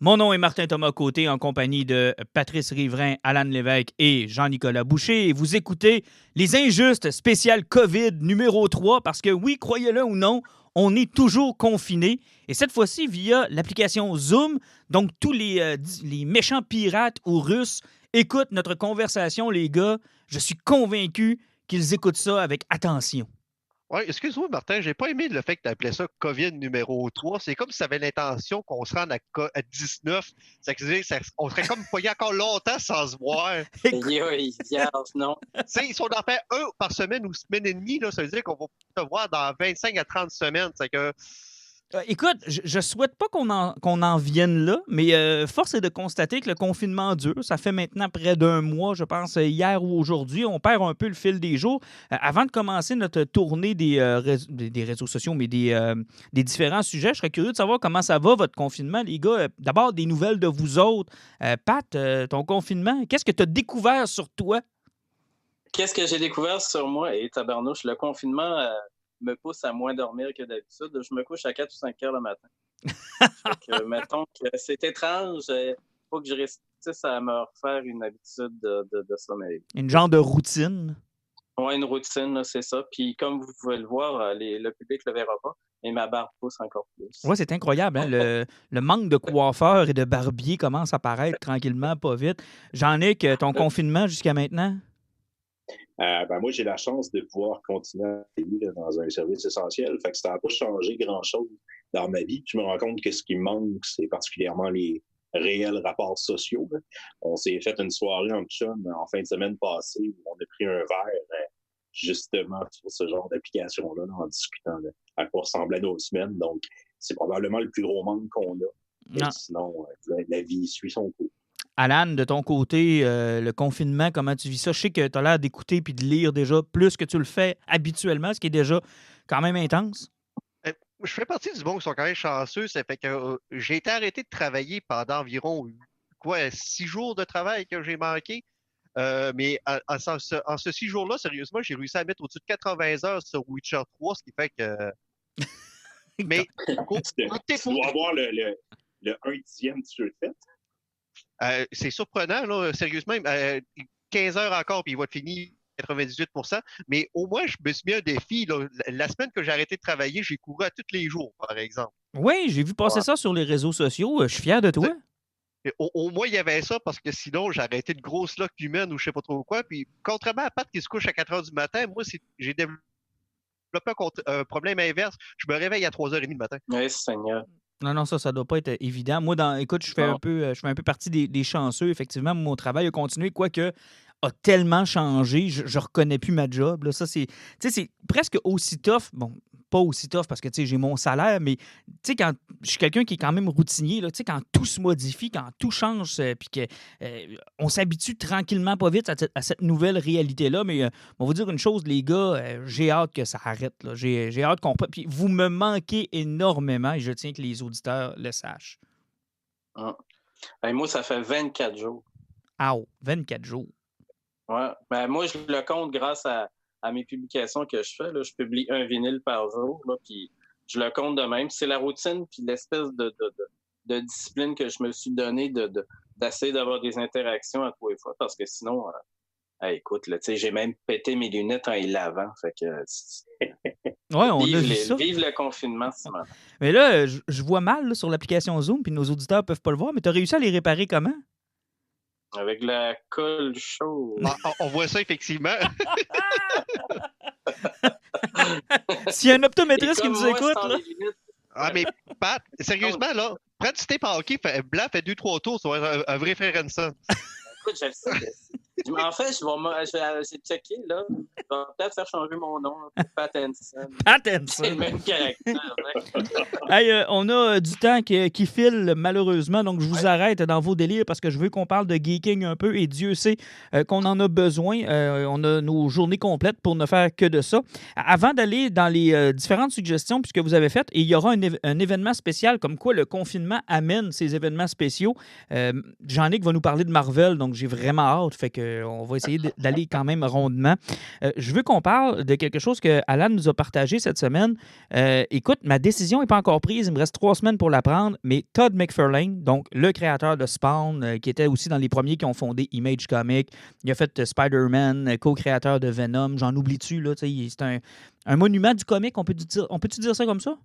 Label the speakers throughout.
Speaker 1: Mon nom est Martin Thomas Côté en compagnie de Patrice Riverain, Alan Lévesque et Jean-Nicolas Boucher. Et vous écoutez Les Injustes spécial COVID numéro 3 parce que oui, croyez-le ou non, on est toujours confinés. Et cette fois-ci via l'application Zoom. Donc tous les méchants pirates ou russes écoutent notre conversation, les gars. Je suis convaincu qu'ils écoutent ça avec attention.
Speaker 2: Ouais, excuse-moi, Martin, j'ai pas aimé le fait que tu appelais ça COVID numéro 3. C'est comme si ça avait l'intention qu'on se rende à 19. On serait comme poigné encore longtemps sans se voir.
Speaker 3: Non.
Speaker 2: Si on en fait un par semaine ou semaine et demie, là, ça veut dire qu'on va se voir dans 25 à 30 semaines. C'est que
Speaker 1: Écoute, je souhaite pas qu'on en vienne là, mais force est de constater que le confinement dure. Ça fait maintenant près d'un mois, je pense, hier ou aujourd'hui. On perd un peu le fil des jours. Avant de commencer notre tournée des réseaux sociaux, mais des différents sujets, je serais curieux de savoir comment ça va, votre confinement, les gars. D'abord, des nouvelles de vous autres. Pat, ton confinement, qu'est-ce que tu as découvert sur toi?
Speaker 3: Qu'est-ce que j'ai découvert sur moi? Et tabarnouche, le confinement me pousse à moins dormir que d'habitude. Je me couche à 4 ou 5 heures le matin. Mettons que c'est étrange. Il faut que je réussisse à me refaire une habitude de sommeil.
Speaker 1: Une genre de routine?
Speaker 3: Oui, une routine, là, c'est ça. Puis comme vous pouvez le voir, le public ne le verra pas, mais ma barbe pousse encore plus.
Speaker 1: Oui, c'est incroyable. Hein? Le manque de coiffeurs et de barbiers commence à apparaître tranquillement, pas vite. Jean-Nic, ton confinement jusqu'à maintenant?
Speaker 4: Moi, j'ai la chance de pouvoir continuer à travailler dans un service essentiel. Fait que ça n'a pas changé grand-chose dans ma vie. Je me rends compte que ce qui me manque, c'est particulièrement les réels rapports sociaux. Là. On s'est fait une soirée en chum en fin de semaine passée où on a pris un verre justement sur ce genre d'application-là en discutant à quoi ressemblaient nos semaines. Donc, c'est probablement le plus gros manque qu'on a. Mais sinon, la vie suit son cours.
Speaker 1: Alan, de ton côté, le confinement, comment tu vis ça? Je sais que tu as l'air d'écouter puis de lire déjà plus que tu le fais habituellement, ce qui est déjà quand même intense.
Speaker 2: Je fais partie du monde qui sont quand même chanceux. Ça fait que j'ai été arrêté de travailler pendant environ 6 jours de travail que j'ai manqué. Mais en ce 6 jours-là, sérieusement, j'ai réussi à mettre au-dessus de 80 heures sur Witcher 3, ce qui fait que. Mais
Speaker 4: tu dois avoir le 1/10 du jeu de fait.
Speaker 2: C'est surprenant, là, sérieusement. 15 heures encore, puis il va être fini 98%. Mais au moins, je me suis mis un défi. Là. La semaine que j'ai arrêté de travailler, j'ai couru à tous les jours, par exemple.
Speaker 1: Oui, j'ai vu passer ça sur les réseaux sociaux. Je suis fier de toi.
Speaker 2: Au moins, il y avait ça parce que sinon, j'ai arrêté une grosse loque humaine ou je sais pas trop quoi. Puis, contrairement à Pat qui se couche à 4 heures du matin, moi, j'ai développé un problème inverse. Je me réveille à 3h30 du matin.
Speaker 3: Oui, Seigneur.
Speaker 1: Non, ça doit pas être évident. Moi, écoute, je fais un peu partie des chanceux. Effectivement, mon travail a continué, quoique a tellement changé, je reconnais plus ma job. Là. Ça, c'est presque aussi tough. Bon, pas aussi tough parce que j'ai mon salaire, mais quand je suis quelqu'un qui est quand même routinier, là, quand tout se modifie, quand tout change, puis qu'on s'habitue tranquillement, pas vite à cette nouvelle réalité-là. Mais on va vous dire une chose, les gars, j'ai hâte que ça arrête. Là. J'ai hâte qu'on... Puis vous me manquez énormément et je tiens que les auditeurs le sachent.
Speaker 3: Moi, ça fait 24 jours.
Speaker 1: 24 jours.
Speaker 3: Ouais. Moi, je le compte grâce à mes publications que je fais. Là. Je publie un vinyle par jour, là, puis je le compte de même. C'est la routine puis l'espèce de discipline que je me suis donnée d'essayer d'avoir des interactions à tous les fois parce que sinon, écoute, là, j'ai même pété mes lunettes en y lavant. Fait que,
Speaker 1: on a vu ça.
Speaker 3: Vive le confinement, Simon.
Speaker 1: Mais là, je vois mal là, sur l'application Zoom, puis nos auditeurs peuvent pas le voir, mais tu as réussi à les réparer comment?
Speaker 3: Avec la colle chaude.
Speaker 2: On voit ça, effectivement.
Speaker 1: S'il y a un optométriste qui nous écoute, là.
Speaker 2: Mais Pat, sérieusement, là, prends du tape en hockey blanc, fait 2-3 tours, ça va être un vrai frère Hanson.
Speaker 3: Écoute, je le sais. En fait, j'ai checké, là. Je vais peut-être faire changer mon nom pour Pat Hanson.
Speaker 1: Pat Hanson.
Speaker 3: C'est le même caractère.
Speaker 1: Hey, on a du temps qui file, malheureusement, donc je vous arrête dans vos délires parce que je veux qu'on parle de geeking un peu et Dieu sait qu'on en a besoin. On a nos journées complètes pour ne faire que de ça. Avant d'aller dans les différentes suggestions puisque vous avez faites, il y aura un événement spécial comme quoi le confinement amène ces événements spéciaux. Jean-Nic va nous parler de Marvel, donc j'ai vraiment hâte. Fait que on va essayer d'aller quand même rondement. Je veux qu'on parle de quelque chose que Alan nous a partagé cette semaine. Écoute, ma décision n'est pas encore prise. Il me reste 3 semaines pour la prendre, mais Todd McFarlane, donc le créateur de Spawn, qui était aussi dans les premiers qui ont fondé Image Comics, il a fait Spider-Man, co-créateur de Venom, j'en oublie-tu, là, c'est un monument du comic, on peut-tu dire ça comme ça?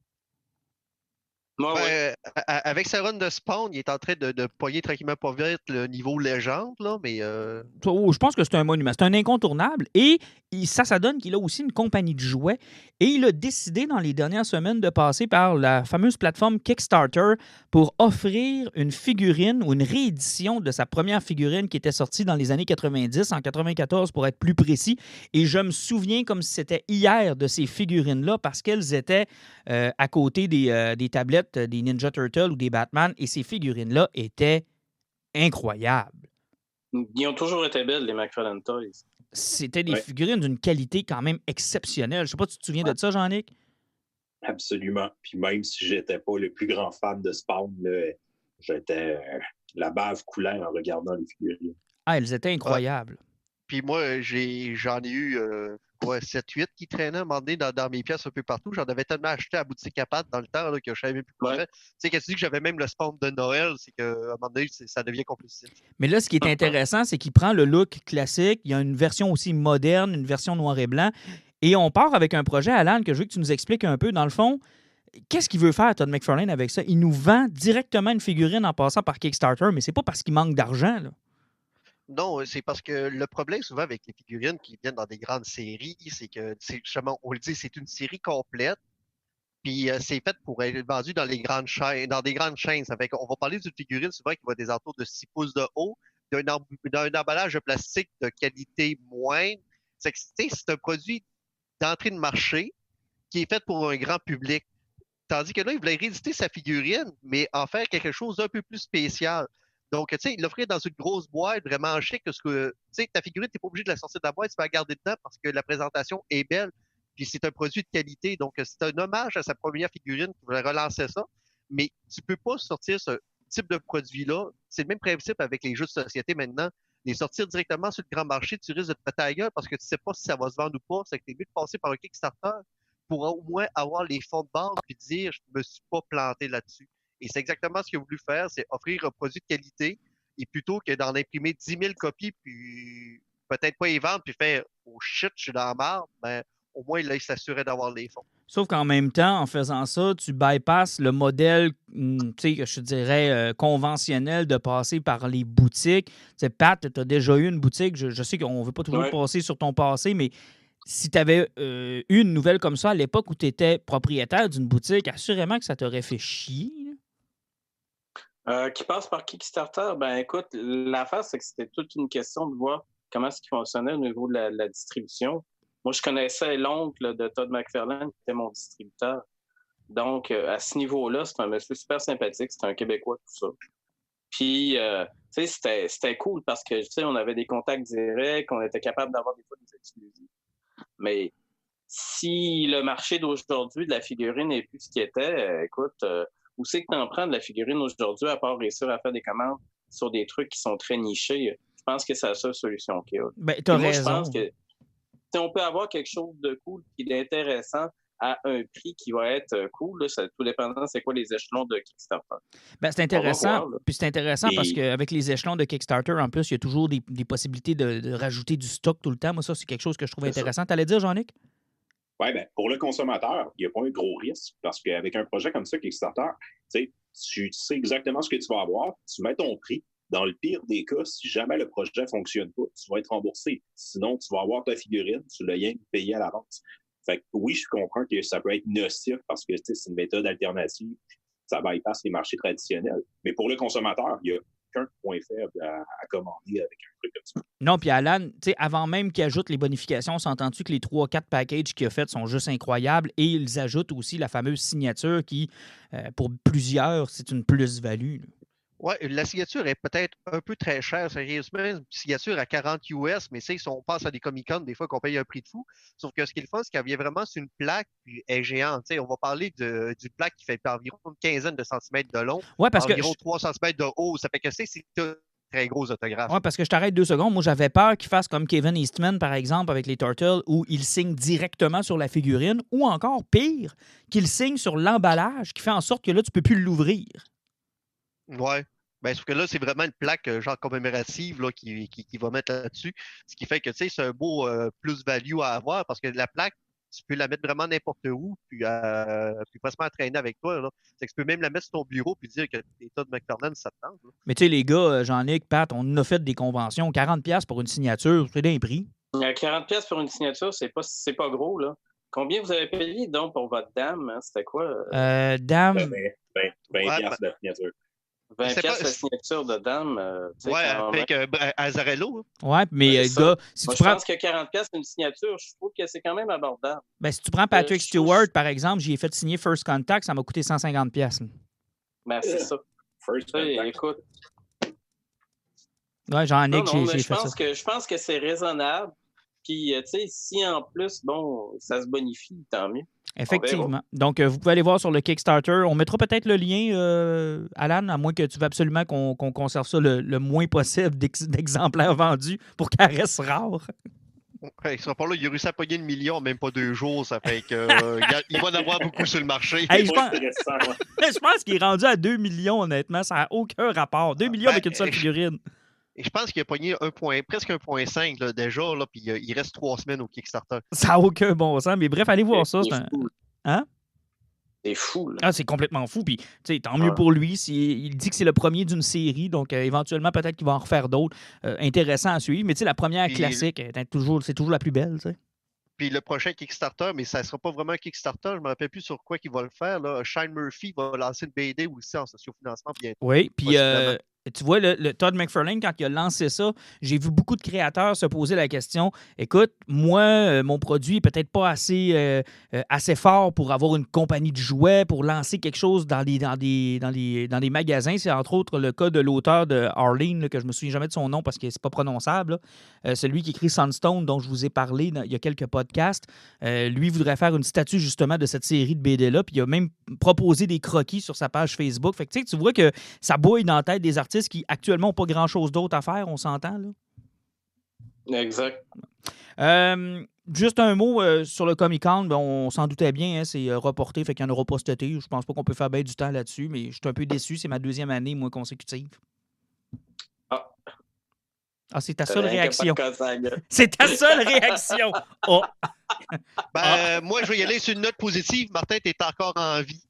Speaker 2: Avec sa run de Spawn, il est en train de pogner tranquillement pas vite le niveau légende, là, mais
Speaker 1: Je pense que c'est un monument. C'est un incontournable. Et ça donne qu'il a aussi une compagnie de jouets. Et il a décidé dans les dernières semaines de passer par la fameuse plateforme Kickstarter pour offrir une figurine ou une réédition de sa première figurine qui était sortie dans les années 90, en 94 pour être plus précis. Et je me souviens comme si c'était hier de ces figurines-là parce qu'elles étaient à côté des tablettes des Ninja Turtles ou des Batman. Et ces figurines-là étaient incroyables.
Speaker 3: Ils ont toujours été belles, les McFarlane Toys.
Speaker 1: C'était des figurines d'une qualité quand même exceptionnelle. Je ne sais pas si tu te souviens de ça, Jean-Nic?
Speaker 4: Absolument. Puis même si j'étais pas le plus grand fan de Spawn, j'étais la bave coulait en regardant les figurines.
Speaker 1: Ah, elles étaient incroyables.
Speaker 2: Puis moi, j'en ai eu 7-8 qui traînaient à un moment donné dans mes pièces un peu partout. J'en avais tellement acheté à boutique à pâte dans le temps là, que je savais plus quoi faire. Tu sais, quand tu dis que j'avais même le Spawn de Noël, c'est qu'à un moment donné, ça devient compulsif.
Speaker 1: Mais là, ce qui est intéressant, c'est qu'il prend le look classique. Il y a une version aussi moderne, une version noir et blanc. Et on part avec un projet, Alan, que je veux que tu nous expliques un peu. Dans le fond, qu'est-ce qu'il veut faire, Todd McFarlane, avec ça? Il nous vend directement une figurine en passant par Kickstarter, mais c'est pas parce qu'il manque d'argent, là.
Speaker 2: Non, c'est parce que le problème souvent avec les figurines qui viennent dans des grandes séries, c'est que, justement, on le dit, c'est une série complète, puis c'est fait pour être vendu dans les grandes chaînes, dans des grandes chaînes. Ça fait qu'on va parler d'une figurine souvent qui va des alentours de 6 pouces de haut, d'un emballage de plastique de qualité moindre. C'est un produit d'entrée de marché qui est fait pour un grand public. Tandis que là, il voulait rééditer sa figurine, mais en faire quelque chose d'un peu plus spécial. Donc, tu sais, il l'offrait dans une grosse boîte vraiment chic, parce que, tu sais, ta figurine, t'es pas obligé de la sortir de la boîte, tu peux la garder dedans parce que la présentation est belle, puis c'est un produit de qualité. Donc, c'est un hommage à sa première figurine qui voulait relancer ça, mais tu peux pas sortir ce type de produit-là. C'est le même principe avec les jeux de société maintenant. Les sortir directement sur le grand marché, tu risques de te péter la gueule parce que tu sais pas si ça va se vendre ou pas. C'est que t'es mieux de passer par un Kickstarter pour au moins avoir les fonds de base puis dire je me suis pas planté là-dessus. Et c'est exactement ce qu'il a voulu faire, c'est offrir un produit de qualité et plutôt que d'en imprimer 10 000 copies puis peut-être pas y vendre puis faire oh shit, je suis dans la marde, ben au moins là, il s'assurait d'avoir les fonds.
Speaker 1: Sauf qu'en même temps, en faisant ça, tu bypasses le modèle, tu sais, je dirais, conventionnel de passer par les boutiques. Tu sais, Pat, tu as déjà eu une boutique. Je sais qu'on ne veut pas toujours passer sur ton passé, mais si tu avais eu une nouvelle comme ça à l'époque où tu étais propriétaire d'une boutique, assurément que ça t'aurait fait chier.
Speaker 3: Qui passe par Kickstarter, ben écoute, l'affaire, c'est que c'était toute une question de voir comment est-ce qu'il fonctionnait au niveau de la distribution. Moi, je connaissais l'oncle de Todd McFarlane, qui était mon distributeur. Donc, à ce niveau-là, c'est un monsieur super sympathique, c'est un Québécois, tout ça. Puis, tu sais, c'était cool parce que, tu sais, on avait des contacts directs, on était capable d'avoir des fois des exclusifs. Mais si le marché d'aujourd'hui de la figurine n'est plus ce qu'il était, écoute, où c'est que tu en prends de la figurine aujourd'hui, à part réussir à faire des commandes sur des trucs qui sont très nichés? Je pense que c'est la seule solution qu'il y a.
Speaker 1: Ben, t'as raison.
Speaker 3: Je pense que si on peut avoir quelque chose de cool et d'intéressant à un prix qui va être cool, là, tout dépendant c'est quoi les échelons de Kickstarter.
Speaker 1: Ben, c'est intéressant. Puis c'est intéressant parce qu'avec les échelons de Kickstarter, en plus, il y a toujours des possibilités de rajouter du stock tout le temps. Moi, ça, c'est quelque chose que je trouve intéressant. T'allais dire, Jean-Nic?
Speaker 4: Oui, bien, pour le consommateur, il n'y a pas un gros risque parce qu'avec un projet comme ça, Kickstarter, tu sais exactement ce que tu vas avoir, tu mets ton prix. Dans le pire des cas, si jamais le projet ne fonctionne pas, tu vas être remboursé. Sinon, tu vas avoir ta figurine, tu l'as rien payé à l'avance. Fait que oui, je comprends que ça peut être nocif parce que c'est une méthode alternative, ça bypasse les marchés traditionnels. Mais pour le consommateur, il n'y a aucun point faible à commander avec un truc comme ça.
Speaker 1: Non, puis Alan, avant même qu'il ajoute les bonifications, s'entends-tu que les 3-4 packages qu'il a fait sont juste incroyables et ils ajoutent aussi la fameuse signature qui, pour plusieurs, c'est une plus-value.
Speaker 2: Oui, la signature est peut-être un peu très chère, sérieusement. Une signature à 40 US, mais si on passe à des Comic-Con, des fois qu'on paye un prix de fou. Sauf que ce qui est le fun, c'est qu'elle vient vraiment sur une plaque, puis elle est géante. On va parler d'une plaque qui fait environ une quinzaine de centimètres de long,
Speaker 1: ouais, parce
Speaker 2: environ 3 centimètres de haut. Ça fait que c'est très gros autographes.
Speaker 1: Oui, parce que je t'arrête 2 secondes. Moi, j'avais peur qu'il fasse comme Kevin Eastman, par exemple, avec les Turtles, où il signe directement sur la figurine, ou encore, pire, qu'il signe sur l'emballage, qui fait en sorte que là, tu peux plus l'ouvrir.
Speaker 2: Ouais. Ben, sauf que là, c'est vraiment une plaque genre commémorative là, qui va mettre là-dessus. Ce qui fait que tu sais, c'est un beau plus-value à avoir parce que la plaque, tu peux la mettre vraiment n'importe où, puis facilement traîner avec toi. Là. C'est que tu peux même la mettre sur ton bureau puis dire que t'es Todd McFarlane, ça te tente. Là.
Speaker 1: Mais tu sais, les gars, Jean-Nic, Pat, on a fait des conventions. 40$ pour une signature, c'est d'un prix.
Speaker 3: 40$ pour une signature, c'est pas gros, là. Combien vous avez payé donc pour votre dame? Hein? C'était quoi?
Speaker 1: Dame.
Speaker 4: 20$ de la signature.
Speaker 3: 20$ la signature de dame.
Speaker 2: Ouais, avec Azarello.
Speaker 1: Hein? Ouais, mais gars, si
Speaker 3: moi,
Speaker 1: tu prends.
Speaker 3: Je pense que 40$ une signature, je trouve que c'est quand même abordable.
Speaker 1: Ben, si tu prends Patrick Stewart, par exemple, j'y ai fait signer First Contact, ça m'a coûté 150$.
Speaker 3: Ben, c'est ça.
Speaker 4: First Contact.
Speaker 3: Écoute.
Speaker 1: Ouais, Jean-Nic, j'ai fait ça.
Speaker 3: Je pense que c'est raisonnable. Puis, tu sais, si en plus, bon, ça se bonifie, tant mieux.
Speaker 1: Effectivement. Donc, vous pouvez aller voir sur le Kickstarter. On mettra peut-être le lien, Alan, à moins que tu veux absolument qu'on conserve ça le moins possible d'exemplaires vendus pour qu'elle reste rare.
Speaker 2: Ouais, il sera pas là, il a réussi à pogner 1 million en même pas 2 jours, ça fait que il va en avoir beaucoup sur le marché.
Speaker 1: Hey, je pense qu'il est rendu à 2 millions, honnêtement. Ça n'a aucun rapport. 2 millions avec une seule figurine.
Speaker 2: Et je pense qu'il a pogné presque 1,5 là, déjà, là, puis il reste 3 semaines au Kickstarter.
Speaker 1: Ça n'a aucun bon sens. Mais bref, allez voir ça. Hein?
Speaker 3: C'est fou, là.
Speaker 1: Ah, c'est complètement fou. Puis, tu sais, tant mieux pour lui. Il dit que c'est le premier d'une série, donc éventuellement, peut-être qu'il va en refaire d'autres. Intéressant à suivre. Mais tu sais, la première classique, c'est toujours la plus belle, tu sais.
Speaker 2: Puis le prochain Kickstarter, mais ça ne sera pas vraiment un Kickstarter, je ne me rappelle plus sur quoi il va le faire. Là. Shane Murphy va lancer une BD aussi en sociofinancement bientôt.
Speaker 1: Oui, puis tu vois, le Todd McFarlane, quand il a lancé ça, j'ai vu beaucoup de créateurs se poser la question, écoute, moi, mon produit n'est peut-être pas assez fort pour avoir une compagnie de jouets, pour lancer quelque chose dans des magasins. C'est entre autres le cas de l'auteur de Arlene, là, que je ne me souviens jamais de son nom parce que c'est pas prononçable. Celui qui écrit Sunstone, dont je vous ai parlé il y a quelques podcasts. Lui voudrait faire une statue justement de cette série de BD-là, puis il a même proposé des croquis sur sa page Facebook. Fait que tu vois que ça bouille dans la tête des artistes qui actuellement n'ont pas grand-chose d'autre à faire, on s'entend, là?
Speaker 3: Exact.
Speaker 1: Juste un mot sur le Comic-Con, on s'en doutait bien, hein, c'est reporté, fait qu'il n'y en aura pas cet été. Je pense pas qu'on peut faire bien du temps là-dessus, mais je suis un peu déçu, c'est ma 2e année, moi, consécutive. Ah, c'est ta seule réaction. C'est ta seule réaction. Oh.
Speaker 2: Moi, je vais y aller sur une note positive. Martin, tu es encore en vie.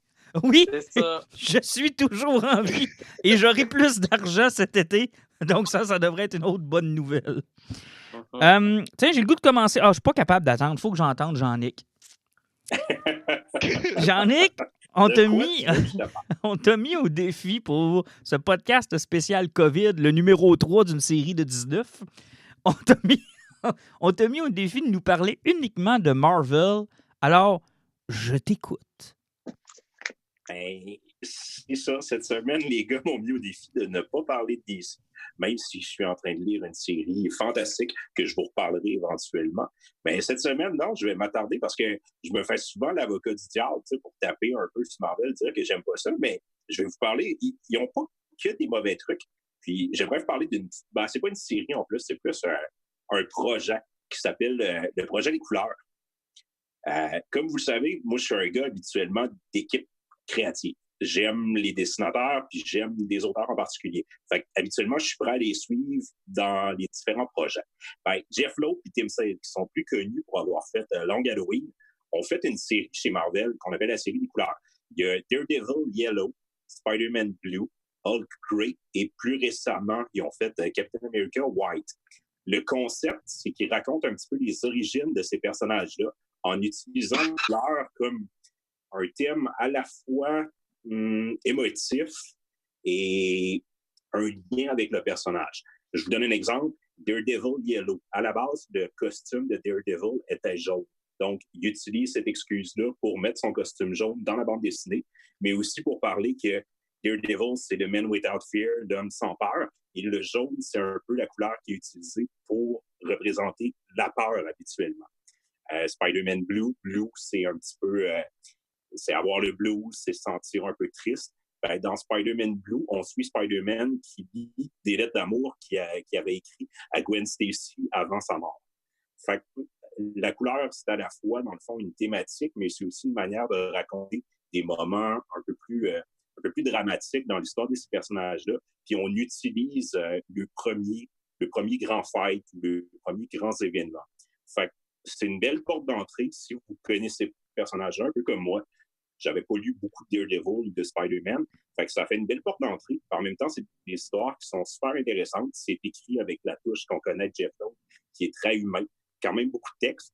Speaker 1: Oui, je suis toujours en vie et j'aurai plus d'argent cet été. Donc ça devrait être une autre bonne nouvelle. Tiens, j'ai le goût de commencer. Je suis pas capable d'attendre. Il faut que j'entende Jean-Nic. Jean-Nic, on t'a mis au défi pour ce podcast spécial COVID, le numéro 3 d'une série de 19. On t'a mis au défi de nous parler uniquement de Marvel. Alors, je t'écoute.
Speaker 4: Ben, c'est ça. Cette semaine, les gars m'ont mis au défi de ne pas parler de DC, même si je suis en train de lire une série fantastique que je vous reparlerai éventuellement. Mais cette semaine, non, je vais m'attarder parce que je me fais souvent l'avocat du diable pour taper un peu sur Marvel, dire que j'aime pas ça, mais je vais vous parler. Ils n'ont pas que des mauvais trucs. Puis j'aimerais vous parler d'une... Ben, c'est pas une série en plus, c'est plus un projet qui s'appelle le projet des couleurs. Comme vous le savez, moi, je suis un gars habituellement d'équipe créative. J'aime les dessinateurs, puis j'aime des auteurs en particulier. Fait habituellement, je suis prêt à les suivre dans les différents projets. Jeff Loeb et Tim Sale, qui sont plus connus pour avoir fait Long Halloween, ont fait une série chez Marvel qu'on appelle la série des couleurs. Il y a Daredevil Yellow, Spider-Man Blue, Hulk Grey, et plus récemment, ils ont fait Captain America White. Le concept, c'est qu'ils racontent un petit peu les origines de ces personnages-là en utilisant les couleurs comme un thème à la fois émotif et un lien avec le personnage. Je vous donne un exemple. Daredevil Yellow. À la base, le costume de Daredevil était jaune. Donc, il utilise cette excuse-là pour mettre son costume jaune dans la bande dessinée, mais aussi pour parler que Daredevil, c'est le Man Without Fear, l'homme sans peur. Et le jaune, c'est un peu la couleur qui est utilisée pour représenter la peur habituellement. Spider-Man Blue, c'est un petit peu... c'est avoir le blues, c'est se sentir un peu triste. Ben, dans Spider-Man Blue, on suit Spider-Man qui lit des lettres d'amour qu'il avait écrites à Gwen Stacy avant sa mort. Fait que la couleur, c'est à la fois, dans le fond, une thématique, mais c'est aussi une manière de raconter des moments un peu plus dramatiques dans l'histoire de ces personnages-là. Puis on utilise le premier grand fight, le premier grand événement. Fait que c'est une belle porte d'entrée si vous connaissez ces personnages-là, un peu comme moi. J'avais pas lu beaucoup de Daredevil ou de Spider-Man. Fait que ça fait une belle porte d'entrée. En même temps, c'est des histoires qui sont super intéressantes. C'est écrit avec la touche qu'on connaît de Jeff Loeb, qui est très humain. Quand même beaucoup de texte.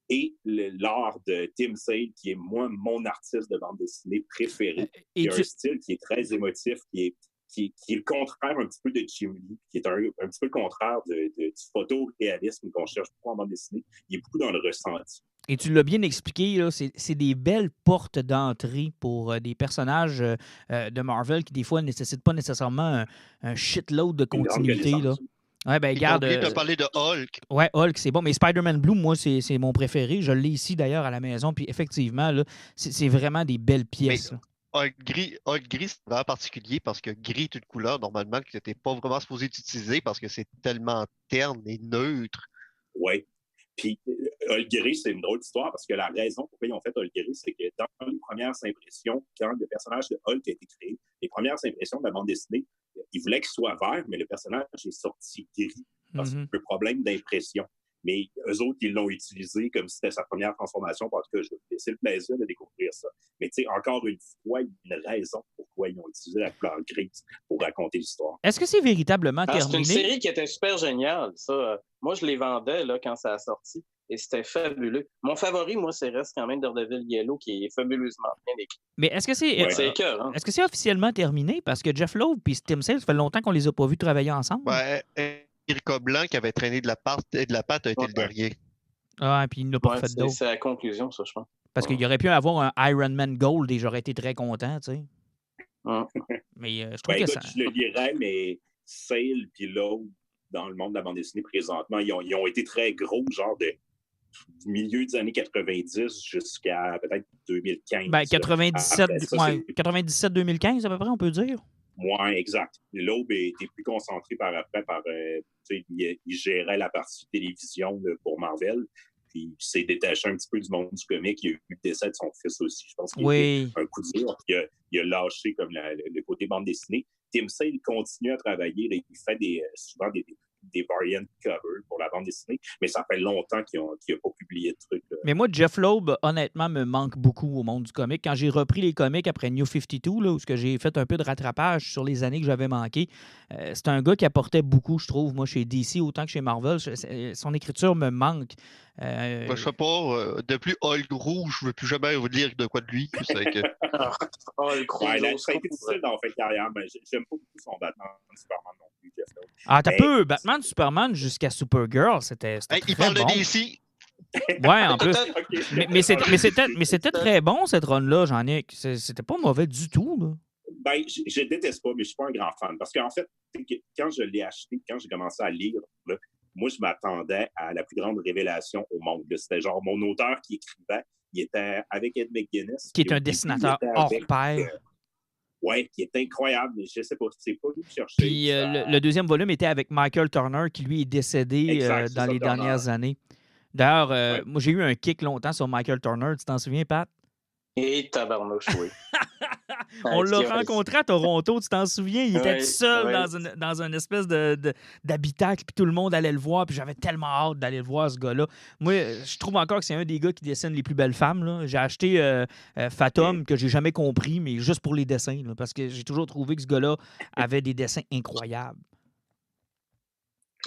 Speaker 4: Et l'art de Tim Sale, qui est moi, mon artiste de bande dessinée préféré. Il a un style qui est très émotif, qui est le contraire un petit peu de Jim Lee, qui est un petit peu le contraire du photoréalisme qu'on cherche beaucoup en bande dessinée. Il est beaucoup dans le ressenti.
Speaker 1: Et tu l'as bien expliqué, là, c'est des belles portes d'entrée pour des personnages de Marvel qui, des fois, ne nécessitent pas nécessairement un shitload de continuité. Là. Ouais, ben, regarde.
Speaker 2: J'ai oublié de parler de Hulk.
Speaker 1: Ouais, Hulk, c'est bon. Mais Spider-Man Blue, moi, c'est mon préféré. Je l'ai ici, d'ailleurs, à la maison. Puis, effectivement, là, c'est vraiment des belles pièces.
Speaker 2: Hulk gris, c'est vraiment particulier parce que gris est une couleur, normalement, que tu n'étais pas vraiment supposé utiliser parce que c'est tellement terne et neutre.
Speaker 4: Oui. Puis, Hulk gris, c'est une drôle d'histoire parce que la raison pourquoi ils ont fait Hulk gris, c'est que dans les premières impressions, quand le personnage de Hulk a été créé, les premières impressions de la bande dessinée, ils voulaient qu'il soit vert, mais le personnage est sorti gris parce qu'il y a un problème d'impression. Mais eux autres, ils l'ont utilisé comme si c'était sa première transformation. Parce que je vais vous laisser le plaisir de découvrir ça. Mais tu sais, encore une fois, il y a une raison pourquoi ils ont utilisé la couleur grise pour raconter l'histoire.
Speaker 1: Est-ce que c'est véritablement terminé?
Speaker 3: C'est une série qui était super géniale, ça. Moi, je les vendais là, quand ça a sorti. Et c'était fabuleux. Mon favori, moi, c'est reste quand même Daredevil Yellow, qui est fabuleusement bien écrit.
Speaker 1: Mais est-ce que c'est
Speaker 3: c'est cœur, hein?
Speaker 1: Est-ce que c'est officiellement terminé? Parce que Jeff Loeb et Tim Sale, ça fait longtemps qu'on les a pas vus travailler ensemble.
Speaker 2: Ouais, Erika Blanc qui avait traîné de la pâte a été le dernier.
Speaker 1: Ah, puis il n'a pas fait d'autres.
Speaker 3: C'est la conclusion, ça, je pense.
Speaker 1: Parce qu'il aurait pu avoir un Iron Man Gold et j'aurais été très content, tu sais. Mais je trouve que
Speaker 4: écoute,
Speaker 1: ça...
Speaker 4: je le lirais, mais Sale puis Loeb, dans le monde de la bande dessinée présentement, ils ont été très gros, genre du milieu des années 90 jusqu'à peut-être 2015.
Speaker 1: Ben, 97-2015 à peu près, on peut dire.
Speaker 4: Oui, exact. Loeb était plus concentré par après, il gérait la partie télévision pour Marvel, puis il s'est détaché un petit peu du monde du comic. Il y a eu le décès de son fils aussi. Je pense qu'il a eu un coup dur. Il a lâché comme le côté bande dessinée. Tim Sale continue à travailler. Là, il fait souvent des variant covers pour la bande dessinée, mais ça fait longtemps qu'il n'a pas publié de trucs.
Speaker 1: Mais moi, Jeff Loeb, honnêtement, me manque beaucoup au monde du comic. Quand j'ai repris les comics après New 52, là, où j'ai fait un peu de rattrapage sur les années que j'avais manquées, c'est un gars qui apportait beaucoup, je trouve, moi, chez DC, autant que chez Marvel. Son écriture me manque.
Speaker 2: Je sais pas, depuis Hulk Rouge, je ne veux plus jamais vous dire de quoi de lui.
Speaker 3: Hulk Rouge.
Speaker 4: Ça a été difficile dans fait carrière, mais j'aime pas beaucoup son Batman Superman non plus, Jeff Loeb.
Speaker 1: Ah, t'as peu, Batman Superman jusqu'à Supergirl, c'était très
Speaker 2: il parle
Speaker 1: bon.
Speaker 2: de DC.
Speaker 1: Ouais, en plus. Mais c'était très bon, cette run-là, Jean-Nic. C'était pas mauvais du tout, là.
Speaker 4: Ben, je déteste pas, mais je suis pas un grand fan. Parce qu'en fait, quand je l'ai acheté, quand j'ai commencé à lire, là, moi, je m'attendais à la plus grande révélation au monde. C'était genre mon auteur qui écrivait, il était avec Ed McGuinness.
Speaker 1: Qui est un dessinateur hors pair.
Speaker 4: Oui, qui est incroyable, mais je sais pas, c'est pas lui chercher.
Speaker 1: Puis le deuxième volume était avec Michael Turner, qui lui est décédé dans les dernières années. D'ailleurs, moi, j'ai eu un kick longtemps sur Michael Turner. Tu t'en souviens, Pat?
Speaker 3: Et tabarnouche, oui.
Speaker 1: On l'a rencontré à Toronto, tu t'en souviens? Il était tout seul dans une espèce d'habitacle, puis tout le monde allait le voir, puis j'avais tellement hâte d'aller le voir, ce gars-là. Moi, je trouve encore que c'est un des gars qui dessine les plus belles femmes, là. J'ai acheté Fatum, que j'ai jamais compris, mais juste pour les dessins, là, parce que j'ai toujours trouvé que ce gars-là avait des dessins incroyables.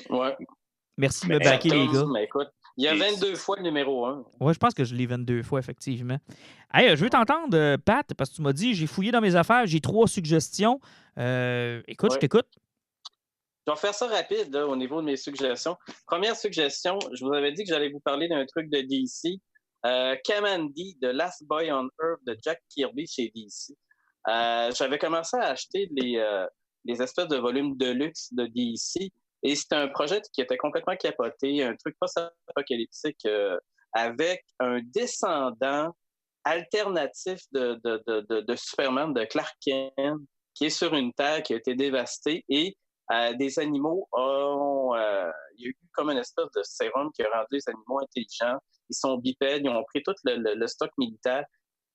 Speaker 3: Ouais.
Speaker 1: Merci de me backer, les gars.
Speaker 3: Mais écoute, il y a 22 fois le numéro 1.
Speaker 1: Oui, je pense que je l'ai 22 fois, effectivement. Hey, je veux t'entendre, Pat, parce que tu m'as dit, j'ai fouillé dans mes affaires, j'ai 3 suggestions. Écoute, je t'écoute.
Speaker 3: Je vais faire ça rapide là, au niveau de mes suggestions. Première suggestion, je vous avais dit que j'allais vous parler d'un truc de DC. Kamandi, The Last Boy on Earth de Jack Kirby chez DC. J'avais commencé à acheter les espèces de volumes de luxe de DC. Et c'était un projet qui était complètement capoté, un truc post-apocalyptique avec un descendant alternatif de Superman, de Clark Kent, qui est sur une terre qui a été dévastée et des animaux ont... il y a eu comme une espèce de sérum qui a rendu les animaux intelligents. Ils sont bipèdes, ils ont pris tout le stock militaire,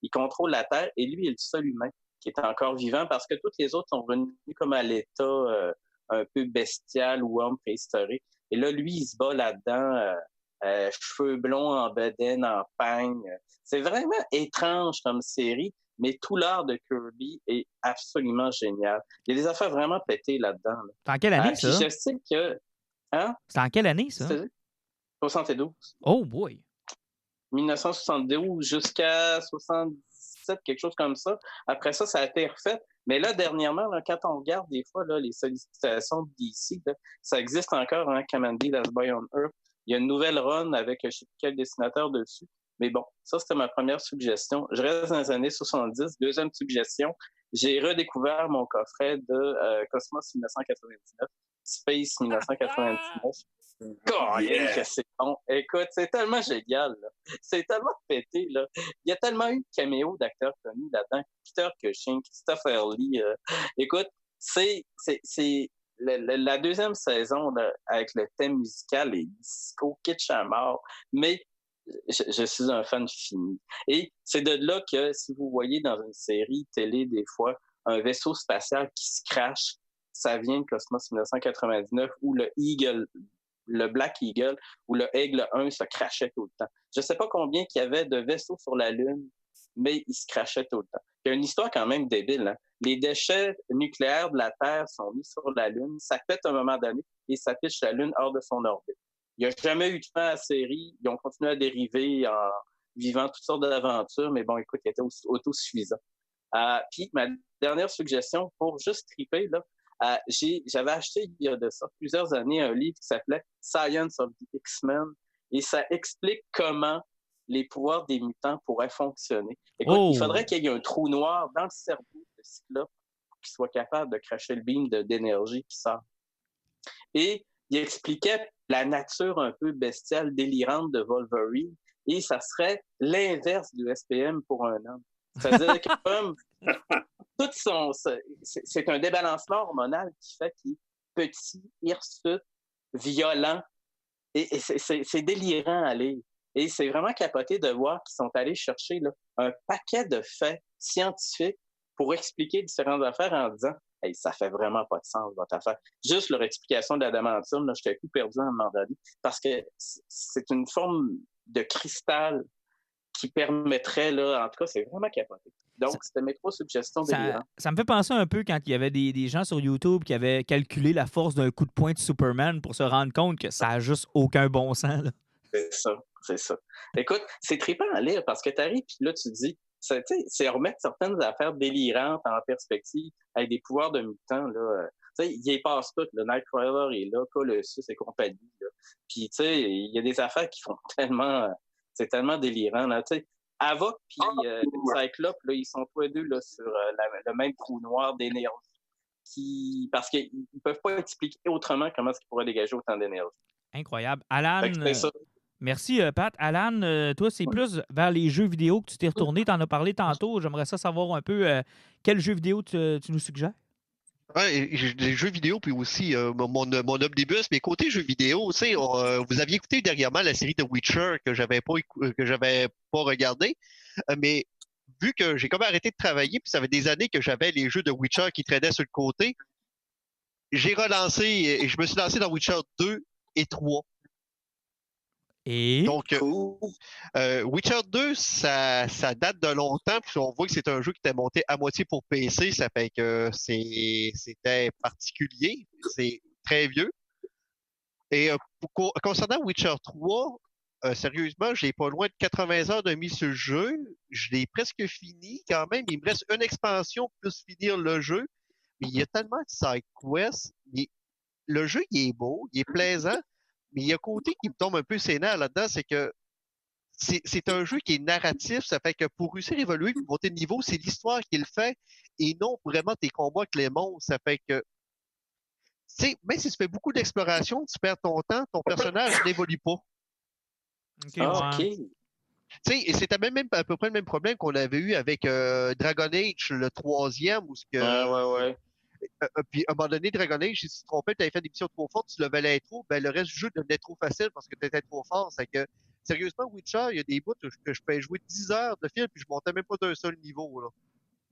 Speaker 3: ils contrôlent la terre et lui est le seul humain qui est encore vivant parce que tous les autres sont revenus comme à l'état un peu bestial ou homme préhistorique. Et là, lui, il se bat là-dedans, cheveux blonds en bedaine, en peigne. C'est vraiment étrange comme série, mais tout l'art de Kirby est absolument génial. Il y a des affaires vraiment pétées là-dedans. Là.
Speaker 1: C'est en quelle année, ça?
Speaker 3: Puis je sais que... Hein?
Speaker 1: C'est en quelle année, ça?
Speaker 3: 72.
Speaker 1: Oh boy!
Speaker 3: 1972 jusqu'à 77, quelque chose comme ça. Après ça, ça a été refait. Mais là, dernièrement, là, quand on regarde des fois là, les sollicitations de DC, là, ça existe encore, hein, Kamandi, Last Boy on Earth. Il y a une nouvelle run avec je ne sais plus quel dessinateur dessus. Mais bon, ça, c'était ma première suggestion. Je reste dans les années 70. Deuxième suggestion, j'ai redécouvert mon coffret de Cosmos 1999, Space 1999. Yeah. C'est bon. Écoute, c'est tellement génial. Là. C'est tellement pété. Là. Il y a tellement eu de caméos d'acteurs connus là-dedans. Peter Cushing, Christopher Lee. Écoute, c'est la deuxième saison là, avec le thème musical et disco, kitsch à mort. Mais je suis un fan fini. Et c'est de là que si vous voyez dans une série télé des fois un vaisseau spatial qui se crache, ça vient de Cosmos 1999 où le Black Eagle ou le Aigle 1 se crachait tout le temps. Je ne sais pas combien qu'il y avait de vaisseaux sur la Lune, mais ils se crachaient tout le temps. Il y a une histoire quand même débile. Hein? Les déchets nucléaires de la Terre sont mis sur la Lune, ça pète à un moment donné et ça pitche la Lune hors de son orbite. Il n'y a jamais eu de fin à la série. Ils ont continué à dériver en vivant toutes sortes d'aventures, mais bon, écoute, ils étaient autosuffisants. Puis ma dernière suggestion, pour juste triper, là, j'avais acheté il y a de ça plusieurs années un livre qui s'appelait Science of the X-Men et ça explique comment les pouvoirs des mutants pourraient fonctionner. Écoute, il faudrait qu'il y ait un trou noir dans le cerveau de Cyclope pour qu'il soit capable de cracher le beam d'énergie qui sort. Et il expliquait la nature un peu bestiale, délirante de Wolverine et ça serait l'inverse du SPM pour un homme. C'est-à-dire que comme c'est un débalancement hormonal qui fait qu'il est petit, hirsute, violent, et c'est délirant à lire. Et c'est vraiment capoté de voir qu'ils sont allés chercher là, un paquet de faits scientifiques pour expliquer différentes affaires en disant « Hey, ça fait vraiment pas de sens, votre affaire. » Juste leur explication de l'adamantium, là, j'étais tout perdu à un moment donné, parce que c'est une forme de cristal qui permettrait, là, en tout cas, c'est vraiment capoté. Donc, c'était mes 3 suggestions délirantes.
Speaker 1: Ça me fait penser un peu quand il y avait des gens sur YouTube qui avaient calculé la force d'un coup de poing de Superman pour se rendre compte que ça n'a juste aucun bon sens. Là.
Speaker 3: C'est ça. Écoute, c'est trippant à lire parce que tu arrives et là, tu dis, c'est remettre certaines affaires délirantes en perspective avec des pouvoirs de mutants, là. Il y passe tout. Le Nightcrawler est là, Colossus et compagnie. Là. Puis, tu sais, il y a des affaires qui font tellement... c'est tellement délirant, là, tu sais. Avoc puis Cyclope, là, ils sont tous les deux là, sur le même trou noir d'énergie. Parce qu'ils ne peuvent pas expliquer autrement comment est-ce qu'ils pourraient dégager autant d'énergie.
Speaker 1: Incroyable. Alan, merci Pat. Alan, toi, c'est plus vers les jeux vidéo que tu t'es retourné. Tu en as parlé tantôt. J'aimerais ça savoir un peu quel jeu vidéo tu nous suggères.
Speaker 2: Ouais, les jeux vidéo, puis aussi mon omnibus, mais côté jeux vidéo, tu sais, vous aviez écouté dernièrement la série de Witcher que j'avais pas regardé, mais vu que j'ai comme arrêté de travailler, puis ça fait des années que j'avais les jeux de Witcher qui traînaient sur le côté, j'ai relancé et je me suis lancé dans Witcher 2 et 3.
Speaker 1: Et?
Speaker 2: Donc, Witcher 2, ça date de longtemps, puis on voit que c'est un jeu qui était monté à moitié pour PC, ça fait que c'était particulier, c'est très vieux. Et concernant Witcher 3, sérieusement, j'ai pas loin de 80 heures de mise sur le jeu, je l'ai presque fini quand même, il me reste une expansion plus finir le jeu, mais il y a tellement de side quests, le jeu il est beau, il est plaisant, mais il y a un côté qui me tombe un peu sénère là-dedans, c'est que c'est un jeu qui est narratif, ça fait que pour réussir à évoluer et monter de niveau, c'est l'histoire qui le fait et non vraiment tes combats avec les monstres. Ça fait que, tu sais, même si tu fais beaucoup d'exploration, tu perds ton temps, ton personnage n'évolue pas.
Speaker 3: OK.
Speaker 2: Tu sais, et c'était même à peu près le même problème qu'on avait eu avec Dragon Age, le troisième, où ce que.
Speaker 3: Ouais.
Speaker 2: Puis à un moment donné, Dragon Age, si tu te trompais, tu avais fait des missions trop fortes, tu levais l'intro, ben le reste du jeu devenait trop facile parce que tu étais trop fort. C'est que, sérieusement, Witcher, il y a des bouts que je peux jouer 10 heures de film, puis je montais même pas d'un seul niveau, là.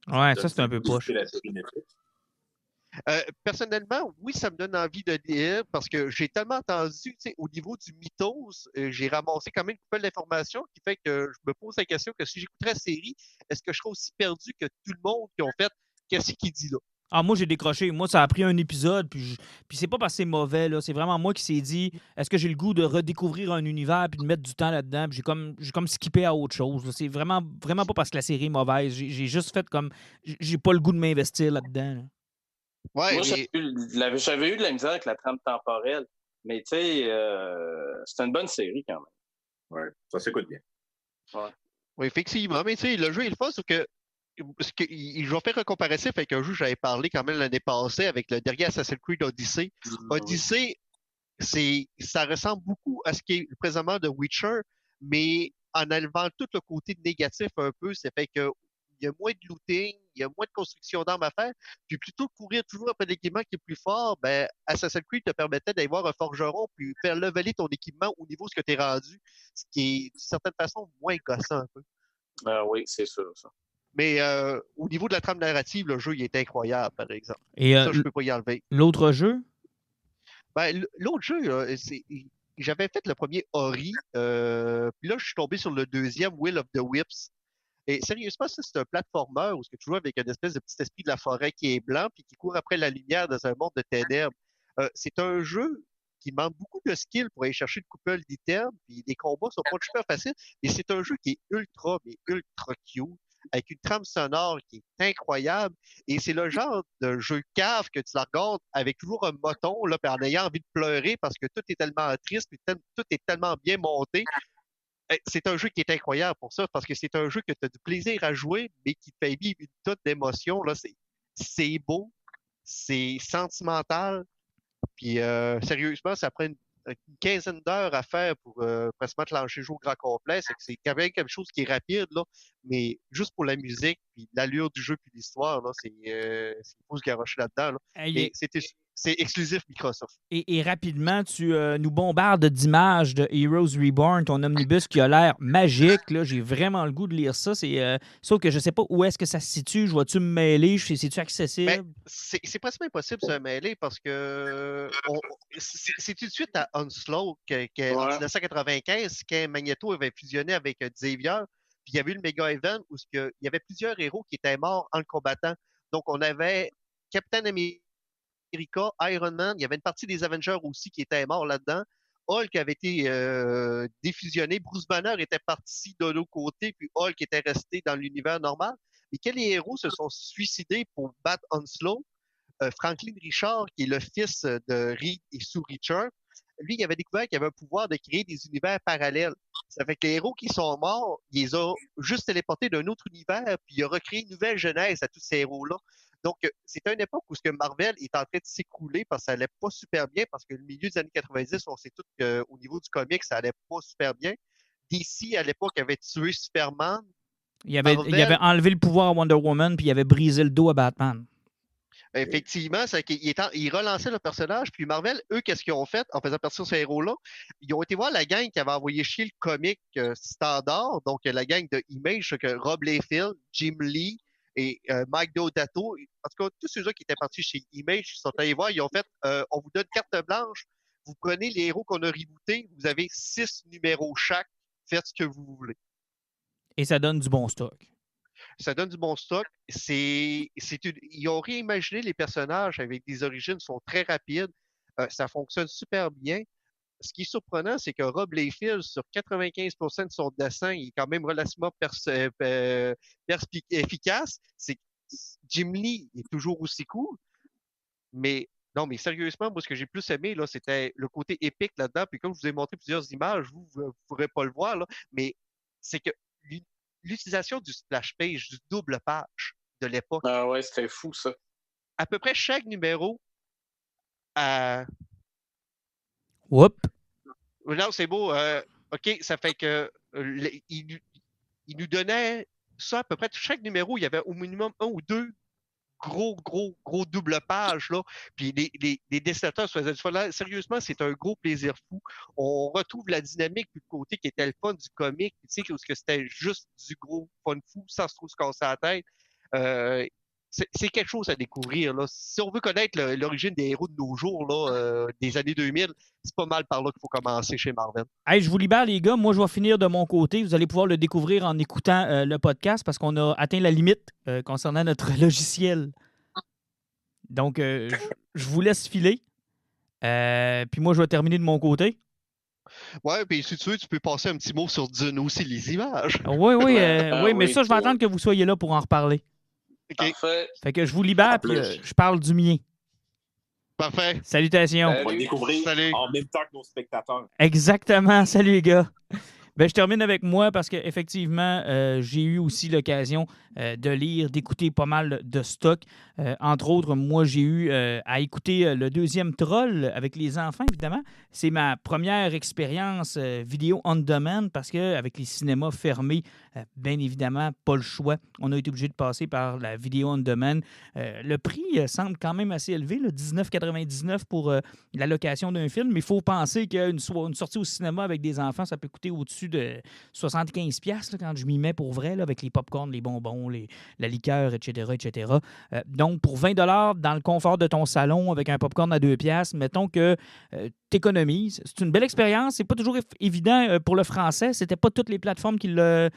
Speaker 1: Ouais, ça, c'est un peu poche.
Speaker 4: La série Netflix.
Speaker 2: Personnellement, oui, ça me donne envie de lire parce que j'ai tellement entendu, tu sais, au niveau du mythos, j'ai ramassé quand même une couple d'informations qui fait que je me pose la question que si j'écouterais la série, est-ce que je serais aussi perdu que tout le monde qui ont fait qu'est-ce qu'il dit là?
Speaker 1: Ah, moi, j'ai décroché. Moi, ça a pris un épisode, puis c'est pas parce que c'est mauvais, là. C'est vraiment moi qui s'est dit, est-ce que j'ai le goût de redécouvrir un univers puis de mettre du temps là-dedans? Puis j'ai comme skippé à autre chose, là. C'est vraiment, vraiment pas parce que la série est mauvaise. J'ai juste fait comme, j'ai pas le goût de m'investir là-dedans, là.
Speaker 2: Ouais,
Speaker 3: Moi,
Speaker 2: mais
Speaker 3: j'avais eu de la misère avec la trame temporelle, mais tu sais, c'est une bonne série quand même.
Speaker 4: Ouais, ça s'écoute bien.
Speaker 3: Ouais.
Speaker 2: oui, effectivement, mais tu sais, le jeu est le fun, sauf que je vais faire un comparatif avec un jeu que j'avais parlé quand même l'année passée avec le dernier Assassin's Creed Odyssey. Odyssey, ça ressemble beaucoup à ce qui est présentement de Witcher, mais en enlevant tout le côté négatif un peu, c'est fait que il y a moins de looting, il y a moins de construction d'armes à faire, puis plutôt que courir toujours après l'équipement qui est plus fort, ben Assassin's Creed te permettait d'aller voir un forgeron puis faire leveler ton équipement au niveau de ce que tu es rendu, ce qui est d'une certaine façon moins gossant un peu.
Speaker 3: Oui, c'est sûr, ça.
Speaker 2: Mais au niveau de la trame narrative, le jeu il est incroyable, par exemple.
Speaker 1: Et
Speaker 2: Ça, je peux pas y enlever.
Speaker 1: l'autre jeu?
Speaker 2: Ben, l'autre jeu, là, j'avais fait le premier Ori, puis là, je suis tombé sur le deuxième, Will of the Wisps. Et sérieusement, ça, c'est un platformer où tu joues avec une espèce de petit esprit de la forêt qui est blanc puis qui court après la lumière dans un monde de ténèbres. C'est un jeu qui demande beaucoup de skill pour aller chercher une couple d'items, puis les combats sont pas super faciles, mais c'est un jeu qui est mais ultra cute, avec une trame sonore qui est incroyable, et c'est le genre de jeu cave que tu la regardes avec toujours un moton, là, puis en ayant envie de pleurer parce que tout est tellement triste, puis tout est tellement bien monté. C'est un jeu qui est incroyable pour ça, parce que c'est un jeu que tu as du plaisir à jouer, mais qui te fait vivre une tonne d'émotions. Là, c'est beau, c'est sentimental, puis sérieusement, ça prend une quinzaine d'heures à faire pour pratiquement te lancer le jeu au grand complet. C'est que c'est quand même quelque chose qui est rapide, là, mais juste pour la musique, puis l'allure du jeu, puis l'histoire, là, il faut se garrocher là-dedans. Là. Mais c'est exclusif Microsoft.
Speaker 1: Et rapidement, tu nous bombardes d'images de Heroes Reborn, ton omnibus qui a l'air magique. Là, j'ai vraiment le goût de lire ça. Sauf que je sais pas où est-ce que ça se situe. Je vais-tu me mêler? C'est-tu accessible?
Speaker 2: Ben, c'est presque impossible de se mêler parce que c'est tout de suite à Onslaught en 1995 quand Magneto avait fusionné avec Xavier. Puis il y avait eu le méga event où il y avait plusieurs héros qui étaient morts en le combattant. Donc on avait Captain America, Iron Man, il y avait une partie des Avengers aussi qui étaient morts là-dedans. Hulk avait été défusionné. Bruce Banner était parti de l'autre côté, puis Hulk était resté dans l'univers normal. Mais quels héros se sont suicidés pour battre Onslaught? Franklin Richard, qui est le fils de Reed et Sue Richard, lui, il avait découvert qu'il avait un pouvoir de créer des univers parallèles. Ça fait que les héros qui sont morts, il les a juste téléportés d'un autre univers, puis il a recréé une nouvelle genèse à tous ces héros-là. Donc, c'est une époque où ce que Marvel est en train de s'écrouler parce que ça allait pas super bien, parce que le milieu des années 90, on sait tout qu'au niveau du comic, ça allait pas super bien. DC, à l'époque, avait tué Superman.
Speaker 1: Il avait enlevé le pouvoir à Wonder Woman, puis il avait brisé le dos à Batman.
Speaker 2: Effectivement, c'est qu'il il relançait le personnage, puis Marvel, eux, qu'est-ce qu'ils ont fait en faisant partie de ces héros-là? Ils ont été voir la gang qui avait envoyé chier le comic standard, donc la gang de Image, que Rob Liefeld, Jim Lee et Mike Deodato. En tout cas, tous ceux-là qui étaient partis chez Image, ils sont allés voir, ils ont fait on vous donne carte blanche, vous prenez les héros qu'on a rebootés, vous avez 6 numéros chaque, faites ce que vous voulez.
Speaker 1: Et ça donne du bon stock.
Speaker 2: Ça donne du bon stock. Ils ont réimaginé les personnages avec des origines qui sont très rapides. Ça fonctionne super bien. Ce qui est surprenant, c'est que Rob Liefeld, sur 95% de son dessin, il est quand même relativement efficace. Jim Lee est toujours aussi cool. Mais non, mais sérieusement, moi, ce que j'ai plus aimé, là, c'était le côté épique là-dedans. Puis comme je vous ai montré plusieurs images, vous ne pourrez pas le voir, là, mais c'est que l'utilisation du splash page, du double page de l'époque.
Speaker 3: Ah ouais, c'était fou, ça.
Speaker 2: À peu près chaque numéro à.
Speaker 1: Whoop!
Speaker 2: Non, c'est beau. OK, ça fait que ils nous donnaient ça à peu près chaque numéro, il y avait au minimum 1 ou 2 gros double pages, là. Puis les dessinateurs se faisaient du fun. Là, sérieusement, c'est un gros plaisir fou. On retrouve la dynamique du côté qui était le fun du comique, tu sais, parce que c'était juste du gros fun fou sans se trop se casser la tête. C'est quelque chose à découvrir, là. Si on veut connaître l'origine des héros de nos jours, là, des années 2000, c'est pas mal par là qu'il faut commencer chez Marvel.
Speaker 1: Hey, je vous libère, les gars. Moi, je vais finir de mon côté. Vous allez pouvoir le découvrir en écoutant le podcast parce qu'on a atteint la limite concernant notre logiciel. Donc, je vous laisse filer. Puis moi, je vais terminer de mon côté.
Speaker 2: Ouais, puis si tu veux, tu peux passer un petit mot sur Dune aussi, les images.
Speaker 1: Oui, mais
Speaker 3: Oui,
Speaker 1: ça, je vais attendre que vous soyez là pour en reparler.
Speaker 2: OK,
Speaker 3: Parfait.
Speaker 1: Fait que je vous libère, puis je parle du mien.
Speaker 2: parfait.
Speaker 1: Salutations.
Speaker 4: On va découvrir
Speaker 2: Salut.
Speaker 4: en même temps que nos spectateurs.
Speaker 1: Exactement. Salut, les gars. Ben, je termine avec moi parce qu'effectivement, j'ai eu aussi l'occasion de lire, d'écouter pas mal de stock. Entre autres, moi, j'ai eu à écouter le deuxième Troll avec les enfants, évidemment. C'est ma première expérience vidéo on demand parce qu'avec les cinémas fermés, bien évidemment, pas le choix. On a été obligé de passer par la vidéo on demand. Le prix semble quand même assez élevé, là, 19,99 pour la location d'un film, mais il faut penser qu'une sortie au cinéma avec des enfants, ça peut coûter au-dessus de 75$ là, quand je m'y mets pour vrai, là, avec les pop-corns, les bonbons, la liqueur, etc. Donc, pour 20$ dans le confort de ton salon avec un pop-corn à 2$, mettons que tu économises. C'est une belle expérience. C'est pas toujours évident pour le français. C'était pas toutes les plateformes qui le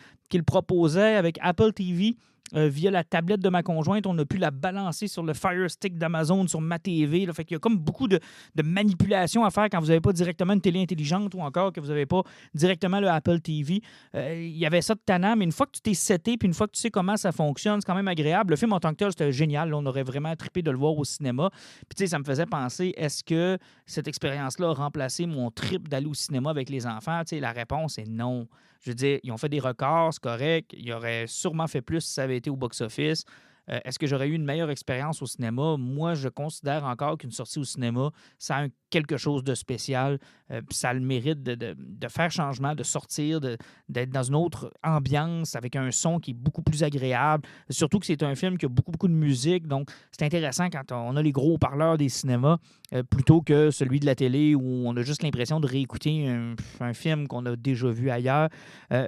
Speaker 1: proposaient. Avec Apple TV, via la tablette de ma conjointe, on a pu la balancer sur le Fire Stick d'Amazon, sur ma TV. Là. Fait qu'il y a comme beaucoup de manipulations à faire quand vous n'avez pas directement une télé intelligente ou encore que vous n'avez pas directement le Apple TV. Il y avait ça de tannant, mais une fois que tu t'es seté puis une fois que tu sais comment ça fonctionne, c'est quand même agréable. Le film en tant que tel, c'était génial. Là, on aurait vraiment trippé de le voir au cinéma. Puis tu sais, ça me faisait penser, est-ce que cette expérience-là a remplacé mon trip d'aller au cinéma avec les enfants? Tu sais, la réponse est non. Je veux dire, ils ont fait des records, c'est correct. Ils auraient sûrement fait plus si ça avait été au box-office. Est-ce que j'aurais eu une meilleure expérience au cinéma? Moi, je considère encore qu'une sortie au cinéma, ça a quelque chose de spécial. Ça a le mérite de faire changement, de sortir, d'être dans une autre ambiance avec un son qui est beaucoup plus agréable. Surtout que c'est un film qui a beaucoup de musique. Donc, c'est intéressant quand on a les gros haut-parleurs des cinémas plutôt que celui de la télé où on a juste l'impression de réécouter un film qu'on a déjà vu ailleurs.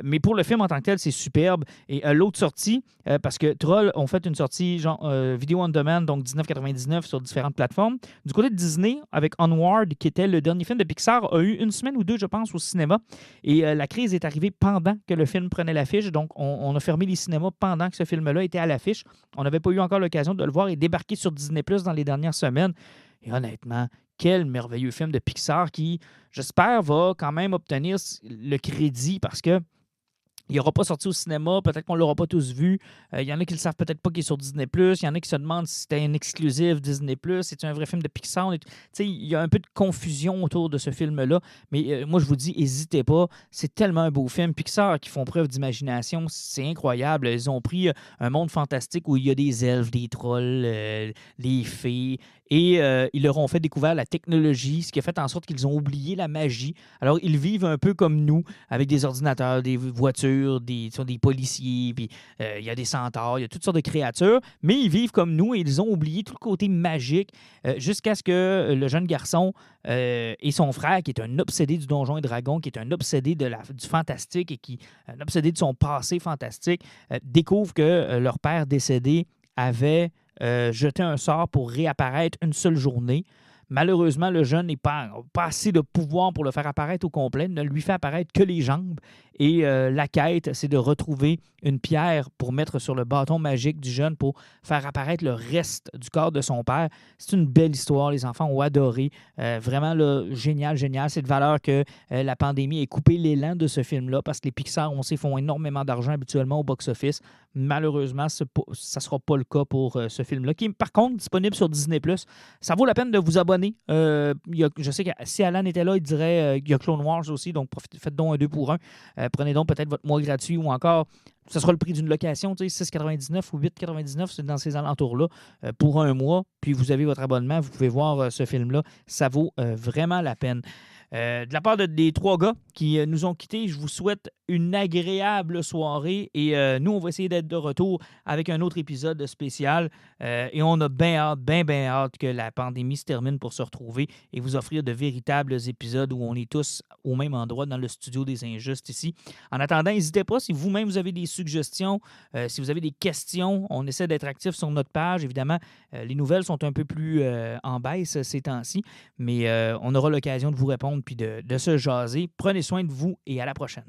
Speaker 1: Mais pour le film en tant que tel, c'est superbe. Et l'autre sortie, parce que Troll ont fait une sortie genre vidéo on demand, donc 19,99 sur différentes plateformes. Du côté de Disney, avec Onward, qui était le dernier film de Pixar, a eu une semaine ou deux, je pense, au cinéma. Et la crise est arrivée pendant que le film prenait l'affiche. Donc, on a fermé les cinémas pendant que ce film-là était à l'affiche. On n'avait pas eu encore l'occasion de le voir et débarquer sur Disney+ dans les dernières semaines. Et honnêtement, quel merveilleux film de Pixar qui, j'espère, va quand même obtenir le crédit parce que il n'aura pas sorti au cinéma, peut-être qu'on ne l'aura pas tous vu. Il y en a qui ne le savent peut-être pas qu'il est sur Disney+. Il y en a qui se demandent si c'était un exclusif Disney+. C'est un vrai film de Pixar. Il y a un peu de confusion autour de ce film-là. Mais moi, je vous dis, n'hésitez pas. C'est tellement un beau film. Pixar qui font preuve d'imagination, c'est incroyable. Ils ont pris un monde fantastique où il y a des elfes, des trolls, des fées. Et ils leur ont fait découvrir la technologie, ce qui a fait en sorte qu'ils ont oublié la magie. Alors, ils vivent un peu comme nous, avec des ordinateurs, des voitures, des policiers, puis il y a des centaures, il y a toutes sortes de créatures, mais ils vivent comme nous et ils ont oublié tout le côté magique jusqu'à ce que le jeune garçon et son frère, qui est un obsédé du Donjon et Dragon, qui est un obsédé du fantastique et un obsédé de son passé fantastique, découvrent que leur père décédé avait jeté un sort pour réapparaître une seule journée. Malheureusement, le jeune n'a pas assez de pouvoir pour le faire apparaître au complet, ne lui fait apparaître que les jambes. Et la quête, c'est de retrouver une pierre pour mettre sur le bâton magique du jeune pour faire apparaître le reste du corps de son père. C'est une belle histoire, les enfants ont adoré. Vraiment, là, génial. C'est de valeur que la pandémie ait coupé l'élan de ce film-là parce que les Pixar, on sait, font énormément d'argent habituellement au box-office. Malheureusement, ça ne sera pas le cas pour ce film-là, qui est par contre disponible sur Disney+. Ça vaut la peine de vous abonner. Je sais que si Alan était là, il dirait qu'il y a Clone Wars aussi, donc faites donc un 2 pour 1. Prenez donc peut-être votre mois gratuit ou encore, ce sera le prix d'une location, 6,99 ou 8,99, c'est dans ces alentours-là, pour un mois. Puis vous avez votre abonnement, vous pouvez voir ce film-là. Ça vaut vraiment la peine. De la part des 3 gars qui nous ont quittés, je vous souhaite une agréable soirée et nous, on va essayer d'être de retour avec un autre épisode spécial et on a bien hâte que la pandémie se termine pour se retrouver et vous offrir de véritables épisodes où on est tous au même endroit dans le studio des Injustes ici. En attendant, n'hésitez pas si vous-même vous avez des suggestions, si vous avez des questions, on essaie d'être actifs sur notre page. Évidemment, les nouvelles sont un peu plus en baisse ces temps-ci, mais on aura l'occasion de vous répondre puis de se jaser. Prenez soin de vous et à la prochaine.